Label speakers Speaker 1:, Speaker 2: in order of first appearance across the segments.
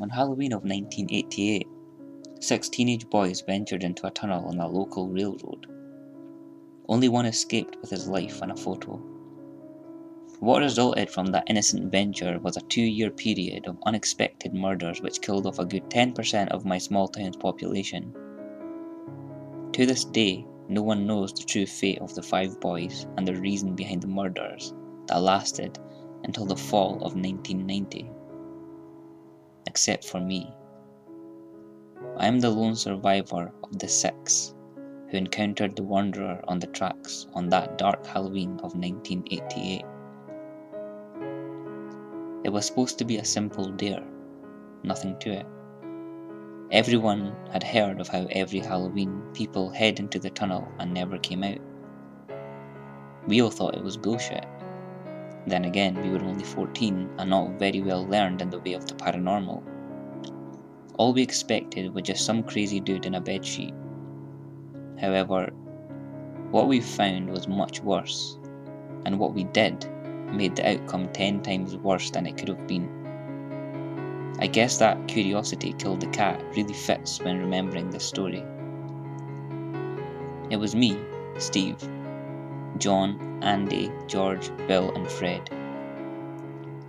Speaker 1: On Halloween of 1988, 6 teenage boys ventured into a tunnel on a local railroad. Only one escaped with his life in a photo. What resulted from that innocent venture was a 2-year period of unexpected murders which killed off a good 10% of my small town's population. To this day, no one knows the true fate of the 5 boys and the reason behind the murders that lasted until the fall of 1990. Except for me. I am the lone survivor of the 6 who encountered the Wanderer on the tracks on that dark Halloween of 1988. It was supposed to be a simple dare, nothing to it. Everyone had heard of how every Halloween people head into the tunnel and never came out. We all thought it was bullshit. Then again, we were only 14 and not very well learned in the way of the paranormal. All we expected was just some crazy dude in a bedsheet. However, what we found was much worse, and what we did made the outcome 10 times worse than it could have been. I guess that curiosity killed the cat really fits when remembering this story. It was me, Steve, John, Andy, George, Bill and Fred.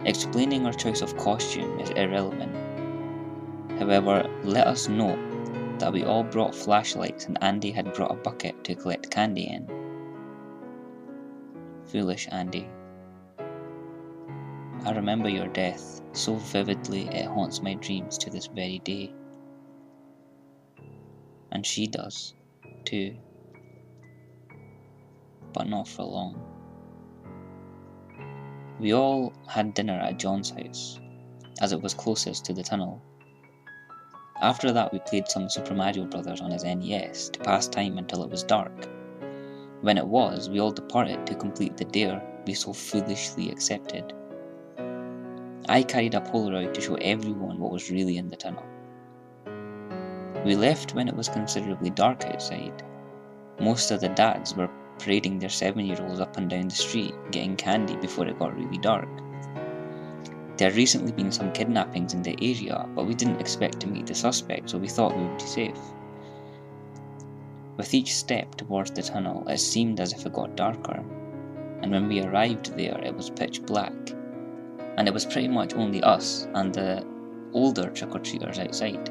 Speaker 1: Explaining our choice of costume is irrelevant. However, let us note that we all brought flashlights and Andy had brought a bucket to collect candy in. Foolish Andy. I remember your death so vividly it haunts my dreams to this very day. And she does, too. But not for long. We all had dinner at John's house, as it was closest to the tunnel. After that we played some Super Mario Bros. On his NES to pass time until it was dark. When it was, we all departed to complete the dare we so foolishly accepted. I carried a Polaroid to show everyone what was really in the tunnel. We left when it was considerably dark outside. Most of the dads were parading their 7-year-olds up and down the street, getting candy before it got really dark. There had recently been some kidnappings in the area, but we didn't expect to meet the suspect, so we thought we would be safe. With each step towards the tunnel, it seemed as if it got darker, and when we arrived there, it was pitch black. And it was pretty much only us and the older trick-or-treaters outside.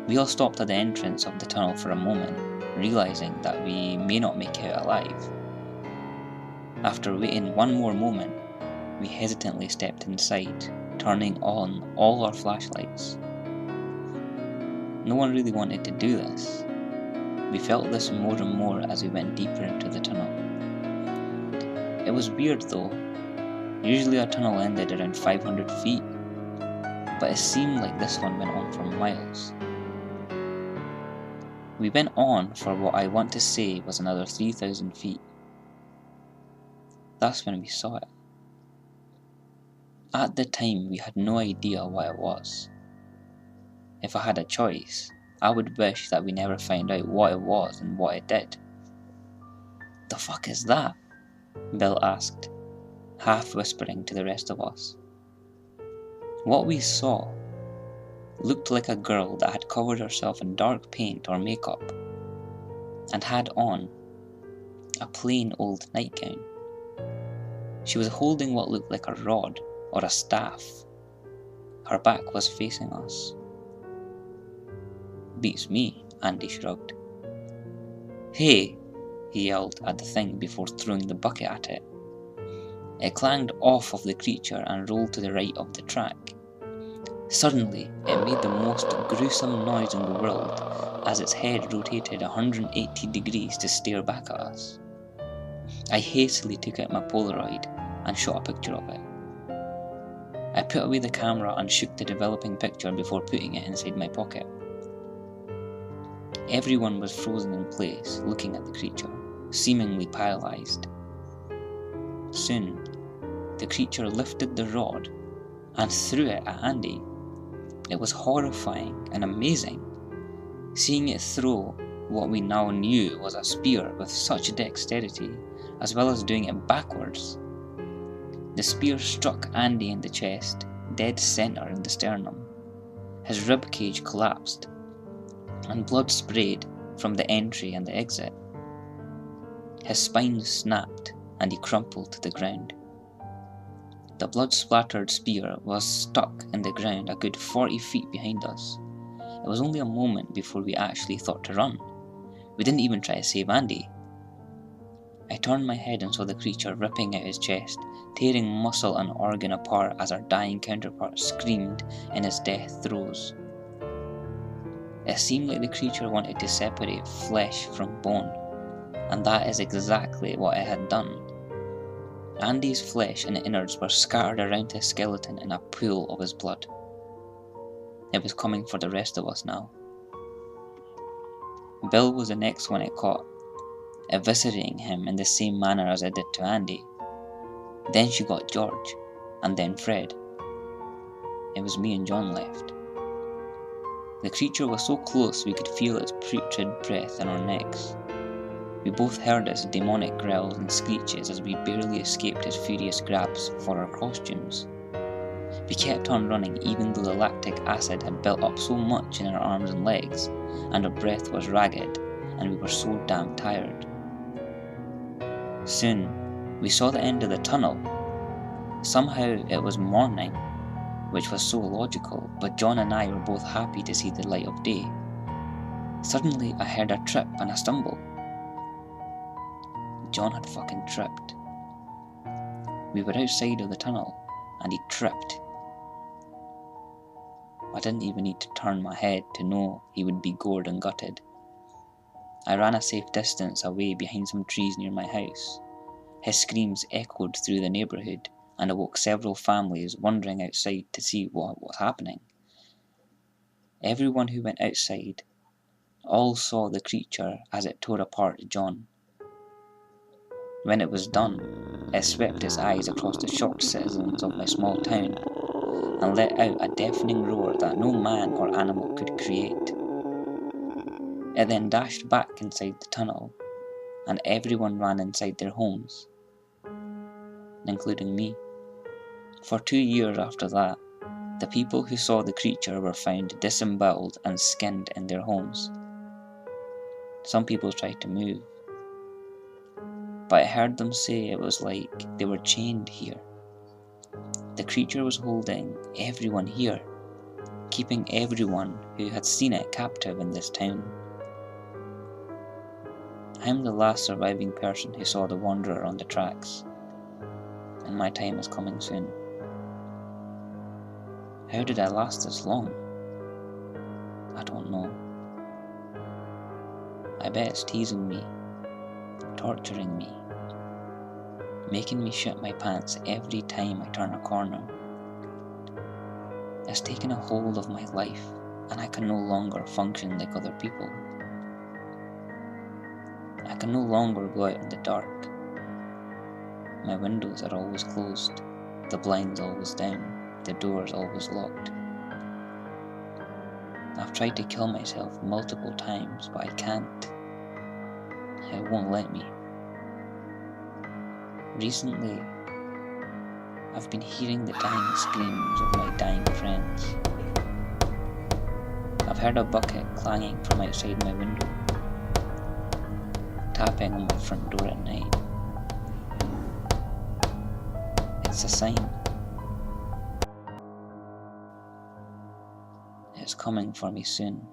Speaker 1: We all stopped at the entrance of the tunnel for a moment, realising that we may not make it out alive. After waiting one more moment, we hesitantly stepped inside, turning on all our flashlights. No one really wanted to do this. We felt this more and more as we went deeper into the tunnel. It was weird though. Usually a tunnel ended around 500 feet, but it seemed like this one went on for miles. We went on for what I want to say was another 3,000 feet. That's when we saw it. At the time, we had no idea what it was. If I had a choice, I would wish that we never found out what it was and what it did. "The fuck is that?" Bill asked, half whispering to the rest of us. What we saw looked like a girl that had covered herself in dark paint or makeup and had on a plain old nightgown. She was holding what looked like a rod or a staff. Her back was facing us. "Beats me," Andy shrugged. "Hey!" he yelled at the thing before throwing the bucket at it. It clanged off of the creature and rolled to the right of the track. Suddenly, it made the most gruesome noise in the world as its head rotated 180 degrees to stare back at us. I hastily took out my Polaroid and shot a picture of it. I put away the camera and shook the developing picture before putting it inside my pocket. Everyone was frozen in place, looking at the creature, seemingly paralysed. Soon, the creature lifted the rod and threw it at Andy. It was horrifying and amazing, seeing it throw what we now knew was a spear with such dexterity, as well as doing it backwards. The spear struck Andy in the chest, dead centre in the sternum, His rib cage collapsed, and blood sprayed from the entry and the exit. His spine snapped, and he crumpled to the ground. The blood-splattered spear was stuck in the ground a good 40 feet behind us. It was only a moment before we actually thought to run. We didn't even try to save Andy. I turned my head and saw the creature ripping out his chest, tearing muscle and organ apart as our dying counterpart screamed in his death throes. It seemed like the creature wanted to separate flesh from bone, and that is exactly what it had done. Andy's flesh and innards were scattered around his skeleton in a pool of his blood. It was coming for the rest of us now. Bill was the next one it caught, eviscerating him in the same manner as it did to Andy. Then she got George, and then Fred. It was me and John left. The creature was so close we could feel its putrid breath in our necks. We both heard its demonic growls and screeches as we barely escaped his furious grabs for our costumes. We kept on running even though the lactic acid had built up so much in our arms and legs, and our breath was ragged, and we were so damn tired. Soon, we saw the end of the tunnel. Somehow it was morning, which was so illogical, but John and I were both happy to see the light of day. Suddenly, I heard a trip and a stumble. John had fucking tripped. We were outside of the tunnel, and he tripped. I didn't even need to turn my head to know he would be gored and gutted. I ran a safe distance away behind some trees near my house. His screams echoed through the neighbourhood and awoke several families wandering outside to see what was happening. Everyone who went outside all saw the creature as it tore apart John. When it was done, it swept its eyes across the shocked citizens of my small town and let out a deafening roar that no man or animal could create. It then dashed back inside the tunnel, and everyone ran inside their homes, including me. For 2 years after that, the people who saw the creature were found disemboweled and skinned in their homes. Some people tried to move, but I heard them say it was like they were chained here. The creature was holding everyone here, keeping everyone who had seen it captive in this town. I'm the last surviving person who saw the Wanderer on the tracks, and my time is coming soon. How did I last this long? I don't know. I bet it's teasing me, torturing me, making me shit my pants every time I turn a corner. It's taken a hold of my life, and I can no longer function like other people. I can no longer go out in the dark. My windows are always closed, the blinds always down, the doors always locked. I've tried to kill myself multiple times, but I can't. It won't let me. Recently, I've been hearing the dying screams of my dying friends. I've heard a bucket clanging from outside my window, tapping on my front door at night. It's a sign. It's coming for me soon.